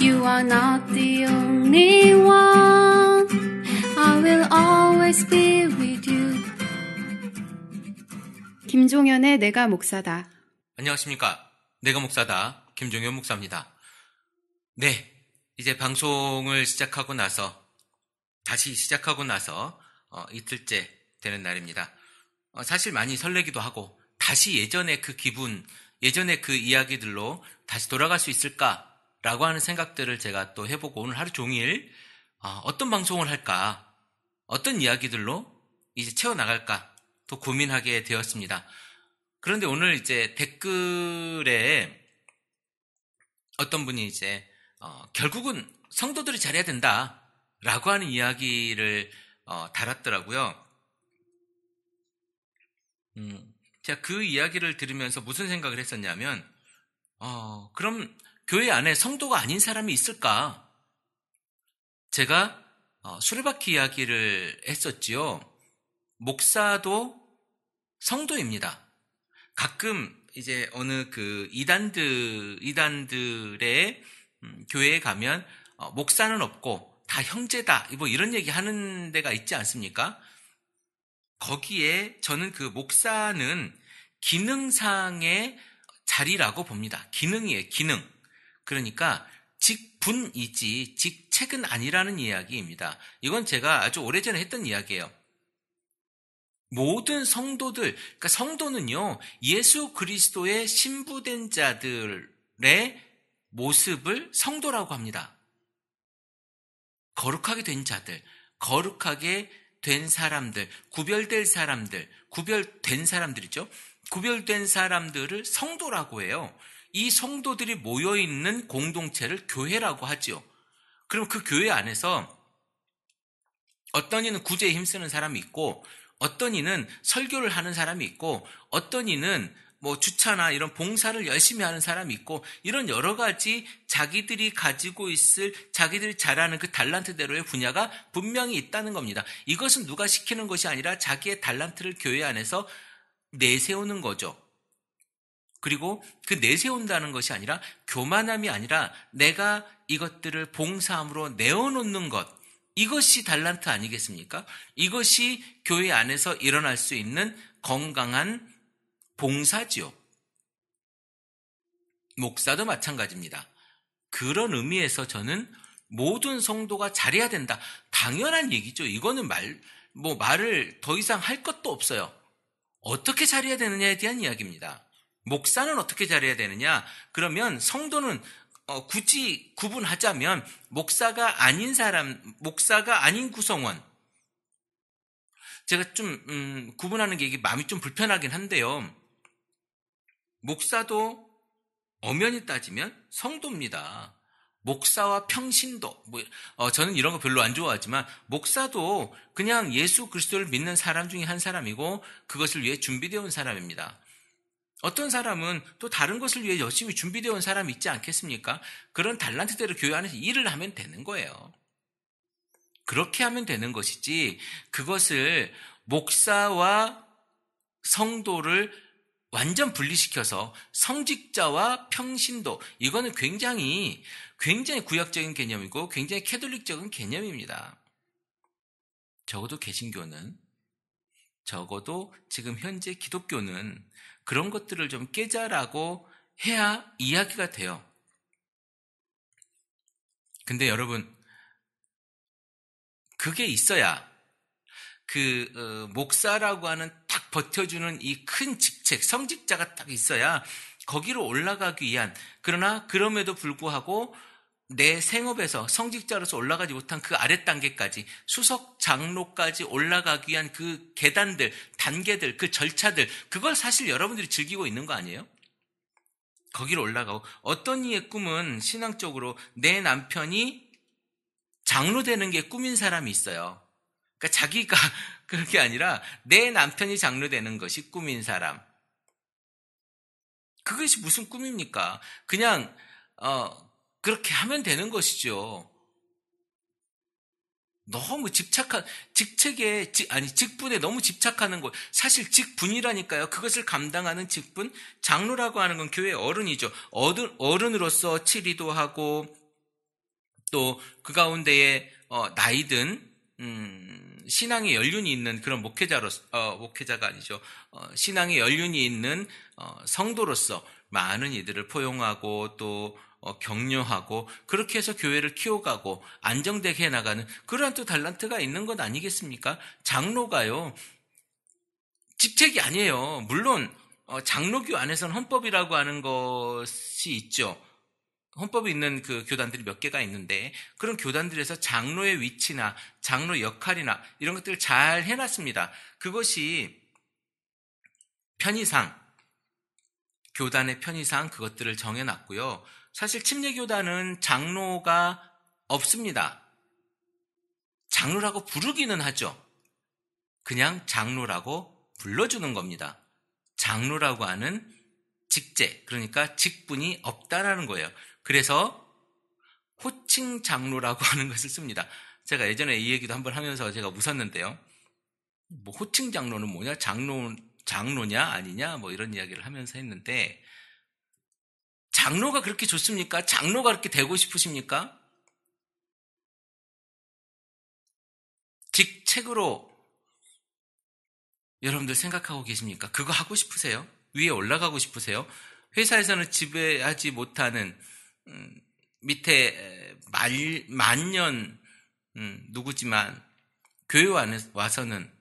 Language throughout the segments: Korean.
You are not the only one. I will always be with you. 김종현의 내가 목사다. 안녕하십니까. 내가 목사다. 김종현 목사입니다. 네, 이제 방송을 다시 시작하고 나서 이틀째 되는 날입니다. 사실 많이 설레기도 하고 다시 예전의 그 기분, 예전의 그 이야기들로 다시 돌아갈 수 있을까라고 하는 생각들을 제가 또 해보고 오늘 하루 종일 어떤 방송을 할까, 어떤 이야기들로 이제 채워나갈까 또 고민하게 되었습니다. 그런데 오늘 이제 댓글에 어떤 분이 이제 결국은 성도들이 잘해야 된다라고 하는 이야기를 달았더라고요. 제가 그 이야기를 들으면서 무슨 생각을 했었냐면, 그럼 교회 안에 성도가 아닌 사람이 있을까? 제가 수레바퀴 이야기를 했었지요. 목사도 성도입니다. 가끔 이제 어느 그 이단들의 교회에 가면 목사는 없고 다 형제다, 뭐 이런 얘기 하는 데가 있지 않습니까? 거기에 저는 그 목사는 기능상의 자리라고 봅니다. 기능이에요, 기능. 그러니까 직분이지 직책은 아니라는 이야기입니다. 이건 제가 아주 오래전에 했던 이야기예요. 모든 성도들, 그러니까 성도는요, 예수 그리스도의 신부된 자들의 모습을 성도라고 합니다. 거룩하게 된 자들, 거룩하게 된 사람들, 구별된 사람들이죠. 구별된 사람들을 성도라고 해요. 이 성도들이 모여있는 공동체를 교회라고 하죠. 그럼 그 교회 안에서 어떤 이는 구제에 힘쓰는 사람이 있고, 어떤 이는 설교를 하는 사람이 있고, 어떤 이는 뭐 주차나 이런 봉사를 열심히 하는 사람이 있고, 이런 여러 가지 자기들이 가지고 있을, 자기들이 잘하는 그 달란트대로의 분야가 분명히 있다는 겁니다. 이것은 누가 시키는 것이 아니라 자기의 달란트를 교회 안에서 내세우는 거죠. 그리고 그 내세운다는 것이 아니라 교만함이 아니라 내가 이것들을 봉사함으로 내어놓는 것, 이것이 달란트 아니겠습니까? 이것이 교회 안에서 일어날 수 있는 건강한 봉사지요. 목사도 마찬가지입니다. 그런 의미에서 저는 모든 성도가 잘해야 된다. 당연한 얘기죠. 이거는 말을 더 이상 할 것도 없어요. 어떻게 잘해야 되느냐에 대한 이야기입니다. 목사는 어떻게 잘해야 되느냐? 그러면 성도는 굳이 구분하자면 목사가 아닌 구성원. 제가 좀 구분하는 게 이게 마음이 좀 불편하긴 한데요. 목사도 엄연히 따지면 성도입니다. 목사와 평신도, 저는 이런 거 별로 안 좋아하지만 목사도 그냥 예수 그리스도를 믿는 사람 중에 한 사람이고 그것을 위해 준비되어 온 사람입니다. 어떤 사람은 또 다른 것을 위해 열심히 준비되어 온 사람이 있지 않겠습니까? 그런 달란트대로 교회 안에서 일을 하면 되는 거예요. 그렇게 하면 되는 것이지, 그것을 목사와 성도를 완전 분리시켜서 성직자와 평신도, 이거는 굉장히 구약적인 개념이고 굉장히 캐톨릭적인 개념입니다. 적어도 개신교는, 적어도 지금 현재 기독교는 그런 것들을 좀 깨자라고 해야 이야기가 돼요. 근데 여러분, 그게 있어야 목사라고 하는 딱 버텨주는 이 큰 직책, 성직자가 딱 있어야 거기로 올라가기 위한, 그러나 그럼에도 불구하고 내 생업에서 성직자로서 올라가지 못한 그 아랫 단계까지, 수석 장로까지 올라가기 위한 그 계단들, 단계들, 그 절차들, 그걸 사실 여러분들이 즐기고 있는 거 아니에요? 거기로 올라가고, 어떤 이의 꿈은 신앙적으로 내 남편이 장로 되는 게 꿈인 사람이 있어요. 그러니까 자기가 그렇게 아니라 내 남편이 장로 되는 것이 꿈인 사람. 그것이 무슨 꿈입니까? 그냥 그렇게 하면 되는 것이죠. 너무 직분에 너무 집착하는 것. 사실 직분이라니까요. 그것을 감당하는 직분. 장로라고 하는 건 교회의 어른이죠. 어른으로서 치리도 하고 또 그 가운데에 나이든 신앙의 연륜이 있는 그런 목회자가 아니죠. 신앙의 연륜이 있는 성도로서 많은 이들을 포용하고 또 격려하고 그렇게 해서 교회를 키워가고 안정되게 해나가는 그러한 또 달란트가 있는 것 아니겠습니까? 장로가요, 직책이 아니에요. 물론 장로교 안에서는 헌법이라고 하는 것이 있죠. 헌법이 있는 그 교단들이 몇 개가 있는데 그런 교단들에서 장로의 위치나 장로 역할이나 이런 것들을 잘 해놨습니다. 그것이 편의상, 교단의 편의상 그것들을 정해놨고요. 사실 침례교단은 장로가 없습니다. 장로라고 부르기는 하죠. 그냥 장로라고 불러주는 겁니다. 장로라고 하는 직제, 그러니까 직분이 없다라는 거예요. 그래서 호칭 장로라고 하는 것을 씁니다. 제가 예전에 이 얘기도 한번 하면서 제가 웃었는데요. 뭐 호칭 장로는 뭐냐? 장로냐 아니냐? 뭐 이런 이야기를 하면서 했는데 장로가 그렇게 좋습니까? 장로가 그렇게 되고 싶으십니까? 직책으로 여러분들 생각하고 계십니까? 그거 하고 싶으세요? 위에 올라가고 싶으세요? 회사에서는 지배하지 못하는 밑에 만년 누구지만 교회 안에 와서는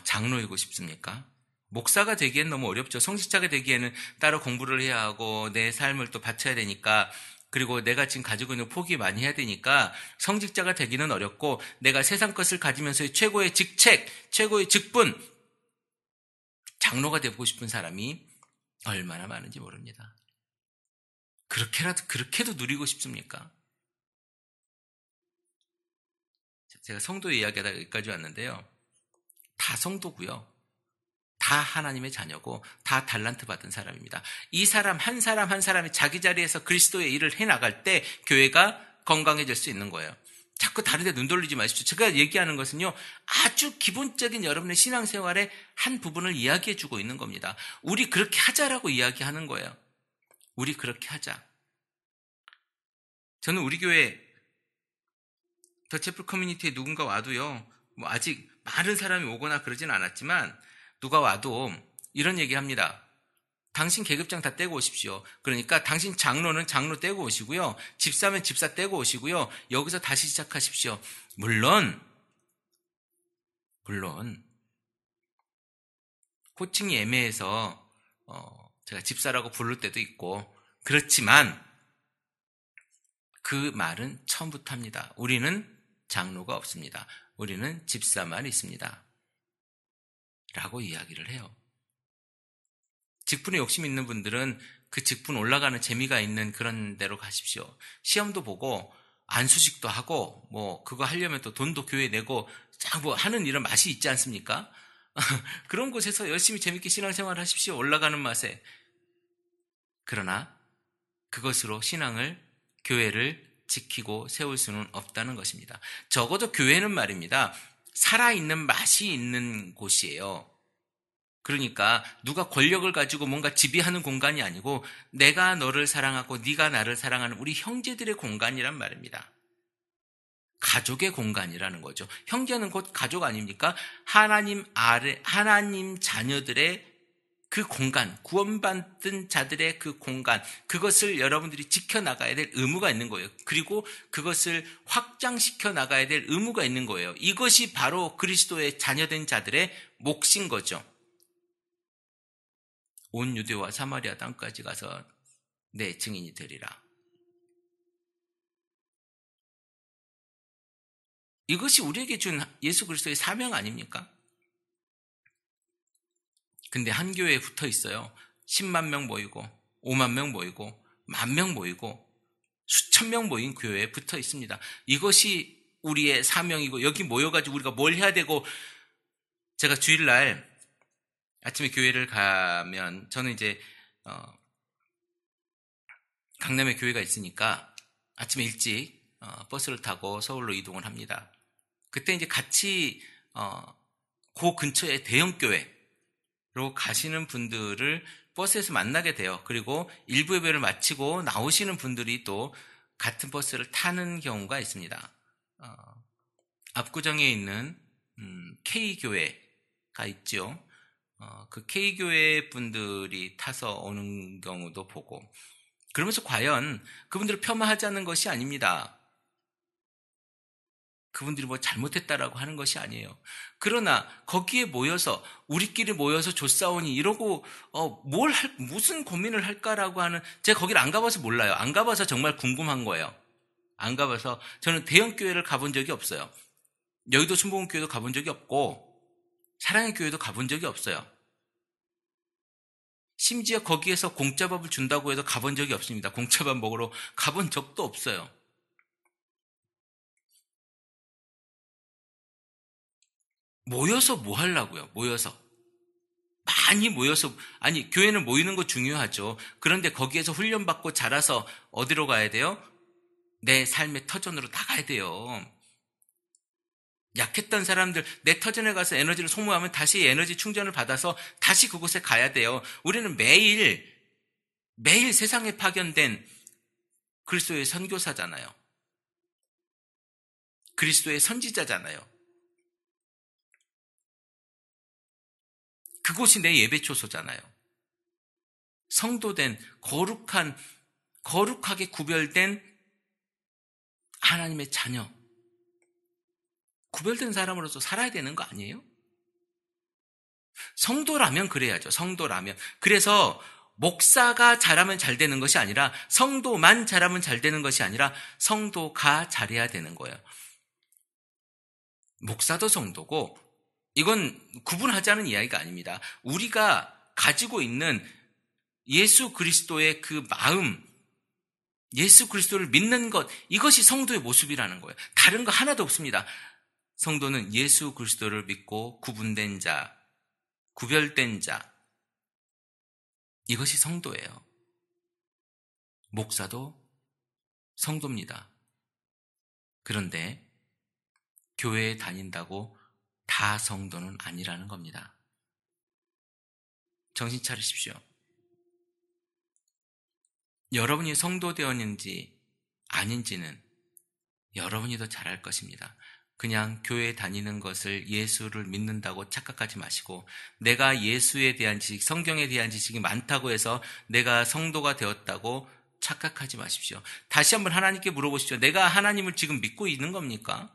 장로이고 싶습니까? 목사가 되기엔 너무 어렵죠. 성직자가 되기에는 따로 공부를 해야 하고 내 삶을 또 바쳐야 되니까, 그리고 내가 지금 가지고 있는 포기 많이 해야 되니까 성직자가 되기는 어렵고, 내가 세상 것을 가지면서의 최고의 직책, 최고의 직분, 장로가 되고 싶은 사람이 얼마나 많은지 모릅니다. 그렇게도 누리고 싶습니까? 제가 성도 이야기하다가 여기까지 왔는데요. 다 성도고요. 다 하나님의 자녀고 다 달란트 받은 사람입니다. 이 사람 한 사람이 자기 자리에서 그리스도의 일을 해나갈 때 교회가 건강해질 수 있는 거예요. 자꾸 다른 데 눈 돌리지 마십시오. 제가 얘기하는 것은요, 아주 기본적인 여러분의 신앙생활의 한 부분을 이야기해 주고 있는 겁니다. 우리 그렇게 하자라고 이야기하는 거예요. 우리 그렇게 하자. 저는 우리 교회 더채플 커뮤니티에 누군가 와도요, 뭐 아직 많은 사람이 오거나 그러진 않았지만 누가 와도 이런 얘기 합니다. 당신 계급장 다 떼고 오십시오. 그러니까 당신 장로는 장로 떼고 오시고요. 집사면 집사 떼고 오시고요. 여기서 다시 시작하십시오. 물론 호칭이 애매해서 제가 집사라고 부를 때도 있고 그렇지만 그 말은 처음부터 합니다. 우리는 장로가 없습니다. 우리는 집사만 있습니다. 라고 이야기를 해요. 직분에 욕심 있는 분들은 그 직분 올라가는 재미가 있는 그런 데로 가십시오. 시험도 보고 안수식도 하고 뭐 그거 하려면 또 돈도 교회에 내고 뭐 하는 이런 맛이 있지 않습니까? 그런 곳에서 열심히 재밌게 신앙생활을 하십시오. 올라가는 맛에. 그러나 그것으로 신앙을, 교회를 지키고 세울 수는 없다는 것입니다. 적어도 교회는 말입니다. 살아있는 맛이 있는 곳이에요. 그러니까 누가 권력을 가지고 뭔가 지배하는 공간이 아니고 내가 너를 사랑하고 네가 나를 사랑하는 우리 형제들의 공간이란 말입니다. 가족의 공간이라는 거죠. 형제는 곧 가족 아닙니까? 하나님 자녀들의 그 공간, 구원받은 자들의 그 공간, 그것을 여러분들이 지켜나가야 될 의무가 있는 거예요. 그리고 그것을 확장시켜 나가야 될 의무가 있는 거예요. 이것이 바로 그리스도의 자녀된 자들의 몫인 거죠. 온 유대와 사마리아 땅까지 가서 내 증인이 되리라. 이것이 우리에게 준 예수 그리스도의 사명 아닙니까? 근데 한 교회에 붙어 있어요. 10만 명 모이고 5만 명 모이고 10,000명 모이고 수천 명 모인 교회에 붙어 있습니다. 이것이 우리의 사명이고 여기 모여가지고 우리가 뭘 해야 되고, 제가 주일날 아침에 교회를 가면 저는 이제 강남에 교회가 있으니까 아침에 일찍 버스를 타고 서울로 이동을 합니다. 그때 이제 같이 그 근처에 대형 교회로 가시는 분들을 버스에서 만나게 돼요. 그리고 일부 예배를 마치고 나오시는 분들이 또 같은 버스를 타는 경우가 있습니다. 압구정에 있는 K교회가 있죠. 그 K교회 분들이 타서 오는 경우도 보고, 그러면서 과연 그분들을 폄하하자는 것이 아닙니다. 그분들이 뭐 잘못했다라고 하는 것이 아니에요. 그러나 거기에 모여서 우리끼리 모여서 조싸우니 이러고 무슨 고민을 할까라고 하는, 제가 거기를 안 가봐서 몰라요. 안 가봐서 정말 궁금한 거예요. 안 가봐서. 저는 대형 교회를 가본 적이 없어요. 여의도 순복음교회도 가본 적이 없고 사랑의 교회도 가본 적이 없어요. 심지어 거기에서 공짜밥을 준다고 해도 가본 적이 없습니다. 공짜밥 먹으러 가본 적도 없어요. 모여서 뭐 하려고요? 많이 모여서, 아니, 교회는 모이는 거 중요하죠. 그런데 거기에서 훈련받고 자라서 어디로 가야 돼요? 내 삶의 터전으로 나가야 돼요. 약했던 사람들, 내 터전에 가서 에너지를 소모하면 다시 에너지 충전을 받아서 다시 그곳에 가야 돼요. 우리는 매일 세상에 파견된 그리스도의 선교사잖아요. 그리스도의 선지자잖아요. 그곳이 내 예배초소잖아요. 성도된, 거룩하게 구별된 하나님의 자녀. 구별된 사람으로서 살아야 되는 거 아니에요? 성도라면 그래야죠. 성도라면. 그래서 목사가 잘하면 잘 되는 것이 아니라, 성도만 잘하면 잘 되는 것이 아니라 성도가 잘해야 되는 거예요. 목사도 성도고, 이건 구분하자는 이야기가 아닙니다. 우리가 가지고 있는 예수 그리스도의 그 마음, 예수 그리스도를 믿는 것, 이것이 성도의 모습이라는 거예요. 다른 거 하나도 없습니다. 성도는 예수 그리스도를 믿고 구분된 자, 구별된 자, 이것이 성도예요. 목사도 성도입니다. 그런데 교회에 다닌다고 다 성도는 아니라는 겁니다. 정신 차리십시오. 여러분이 성도 되었는지 아닌지는 여러분이 더 잘할 것입니다. 그냥 교회에 다니는 것을 예수를 믿는다고 착각하지 마시고, 내가 예수에 대한 지식, 성경에 대한 지식이 많다고 해서 내가 성도가 되었다고 착각하지 마십시오. 다시 한번 하나님께 물어보십시오. 내가 하나님을 지금 믿고 있는 겁니까?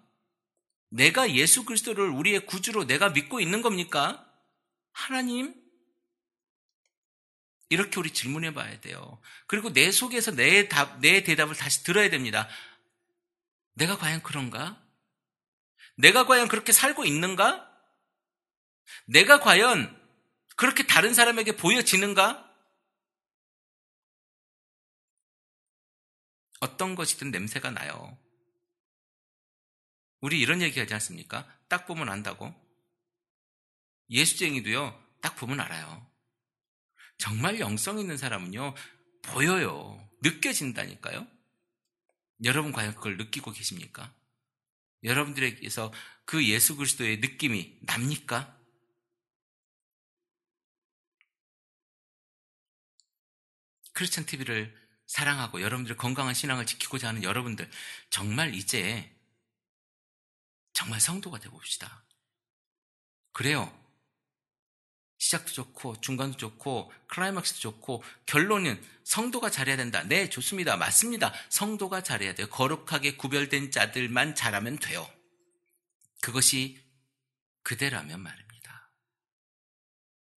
내가 예수 그리스도를 우리의 구주로 내가 믿고 있는 겁니까? 하나님? 이렇게 우리 질문해 봐야 돼요. 그리고 내 속에서 내 대답을 다시 들어야 됩니다. 내가 과연 그런가? 내가 과연 그렇게 살고 있는가? 내가 과연 그렇게 다른 사람에게 보여지는가? 어떤 것이든 냄새가 나요. 우리 이런 얘기 하지 않습니까? 딱 보면 안다고. 예수쟁이도요, 딱 보면 알아요. 정말 영성 있는 사람은요, 보여요. 느껴진다니까요. 여러분 과연 그걸 느끼고 계십니까? 여러분들에게서 그 예수 그리스도의 느낌이 납니까? 크리스천 TV를 사랑하고 여러분들의 건강한 신앙을 지키고자 하는 여러분들, 정말 이제 정말 성도가 되어봅시다. 그래요. 시작도 좋고 중간도 좋고 클라이막스도 좋고 결론은 성도가 잘해야 된다. 네, 좋습니다. 맞습니다. 성도가 잘해야 돼요. 거룩하게 구별된 자들만 잘하면 돼요. 그것이 그대라면 말입니다.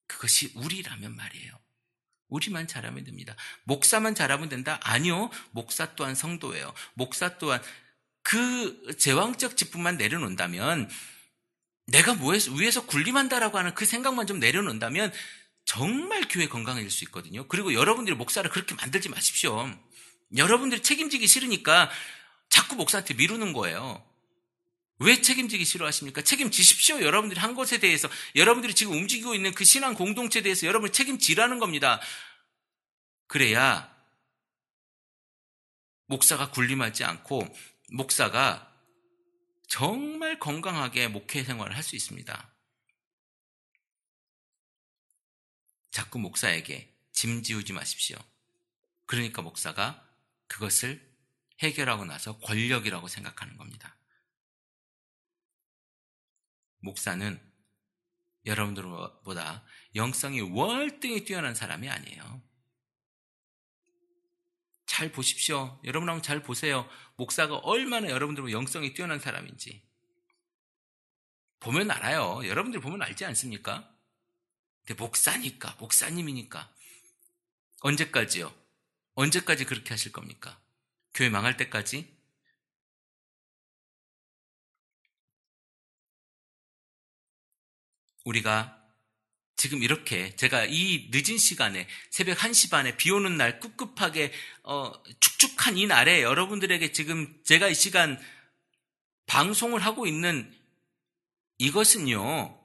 그것이 우리라면 말이에요. 우리만 잘하면 됩니다. 목사만 잘하면 된다? 아니요. 목사 또한 성도예요. 목사 또한 그 제왕적 직분만 내려놓는다면, 내가 위에서 군림한다라고 하는 그 생각만 좀 내려놓는다면 정말 교회 건강해질 수 있거든요. 그리고 여러분들이 목사를 그렇게 만들지 마십시오. 여러분들이 책임지기 싫으니까 자꾸 목사한테 미루는 거예요. 왜 책임지기 싫어하십니까? 책임지십시오. 여러분들이 한 것에 대해서, 여러분들이 지금 움직이고 있는 그 신앙 공동체에 대해서 여러분이 책임지라는 겁니다. 그래야 목사가 군림하지 않고 목사가 정말 건강하게 목회 생활을 할 수 있습니다. 자꾸 목사에게 짐 지우지 마십시오. 그러니까 목사가 그것을 해결하고 나서 권력이라고 생각하는 겁니다. 목사는 여러분들보다 영성이 월등히 뛰어난 사람이 아니에요. 잘 보십시오. 여러분 한번 잘 보세요. 목사가 얼마나 여러분들보다 영성이 뛰어난 사람인지. 보면 알아요. 여러분들 보면 알지 않습니까? 근데 목사니까, 목사님이니까. 언제까지요? 언제까지 그렇게 하실 겁니까? 교회 망할 때까지? 우리가 지금 이렇게 제가 이 늦은 시간에 새벽 1시 반에 비 오는 날 꿉꿉하게 축축한 이 날에 여러분들에게 지금 제가 이 시간 방송을 하고 있는 이것은요,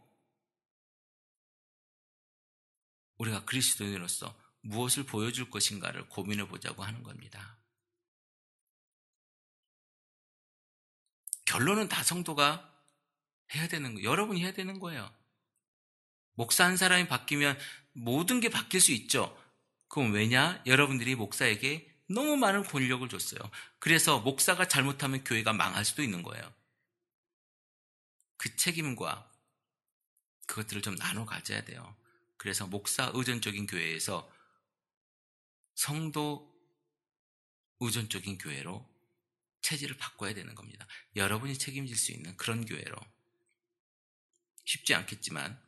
우리가 그리스도인으로서 무엇을 보여줄 것인가를 고민해 보자고 하는 겁니다. 결론은 다 성도가 해야 되는 거예요. 여러분이 해야 되는 거예요. 목사 한 사람이 바뀌면 모든 게 바뀔 수 있죠. 그럼 왜냐? 여러분들이 목사에게 너무 많은 권력을 줬어요. 그래서 목사가 잘못하면 교회가 망할 수도 있는 거예요. 그 책임과 그것들을 좀 나눠 가져야 돼요. 그래서 목사 의존적인 교회에서 성도 의존적인 교회로 체질을 바꿔야 되는 겁니다. 여러분이 책임질 수 있는 그런 교회로. 쉽지 않겠지만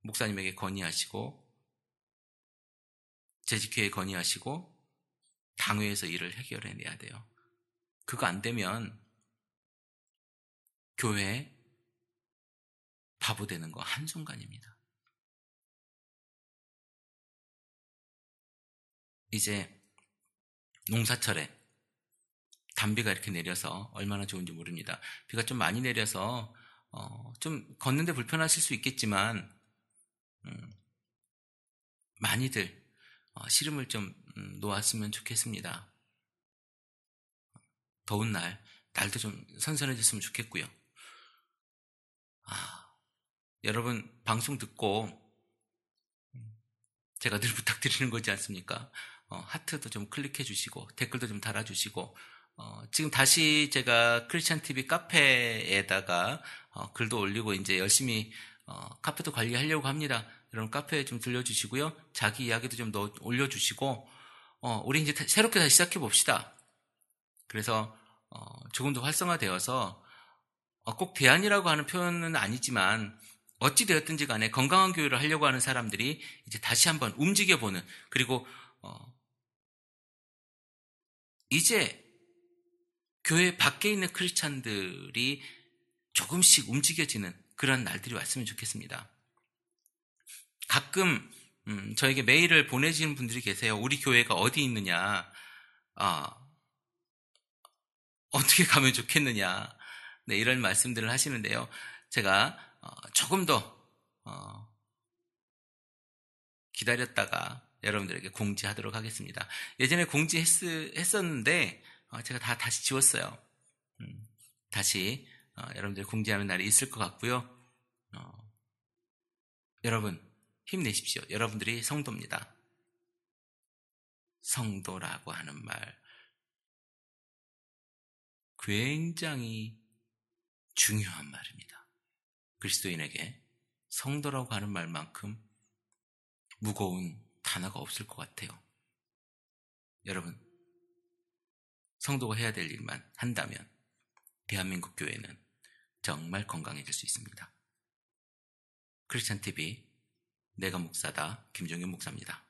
목사님에게 건의하시고 재직회에 건의하시고 당회에서 일을 해결해내야 돼요. 그거 안 되면 교회 바보 되는 거 한순간입니다. 이제 농사철에 단비가 이렇게 내려서 얼마나 좋은지 모릅니다. 비가 좀 많이 내려서 좀 걷는데 불편하실 수 있겠지만 많이들 씨름을 좀 놓았으면 좋겠습니다. 더운 날도 좀 선선해졌으면 좋겠고요. 여러분 방송 듣고 제가 늘 부탁드리는 거지 않습니까? 하트도 좀 클릭해 주시고 댓글도 좀 달아주시고 지금 다시 제가 크리스찬TV 카페에다가 글도 올리고 이제 열심히 카페도 관리하려고 합니다. 여러분 카페에 좀 들려주시고요. 자기 이야기도 좀 올려주시고 우리 이제 새롭게 다시 시작해 봅시다. 그래서 조금 더 활성화되어서 꼭 대안이라고 하는 표현은 아니지만 어찌 되었든지 간에 건강한 교회를 하려고 하는 사람들이 이제 다시 한번 움직여보는, 그리고 이제 교회 밖에 있는 크리스찬들이 조금씩 움직여지는 그런 날들이 왔으면 좋겠습니다. 가끔 저에게 메일을 보내주시는 분들이 계세요. 우리 교회가 어디 있느냐, 어떻게 가면 좋겠느냐, 네, 이런 말씀들을 하시는데요. 제가 조금 더 기다렸다가 여러분들에게 공지하도록 하겠습니다. 예전에 공지했었는데 제가 다시 지웠어요. 다시 여러분들 공지하는 날이 있을 것 같고요. 여러분 힘내십시오. 여러분들이 성도입니다. 성도라고 하는 말 굉장히 중요한 말입니다. 그리스도인에게 성도라고 하는 말만큼 무거운 단어가 없을 것 같아요. 여러분, 성도가 해야 될 일만 한다면 대한민국 교회는 정말 건강해질 수 있습니다. 크리스찬TV 내가 목사다 김종윤 목사입니다.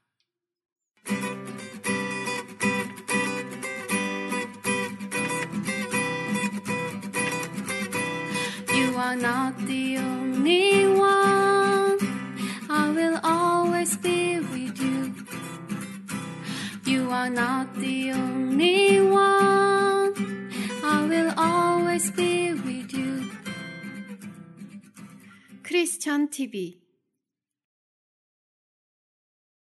You are not the only one. I will always be with you. You are not the only one. I will always be with you. 크리스찬TV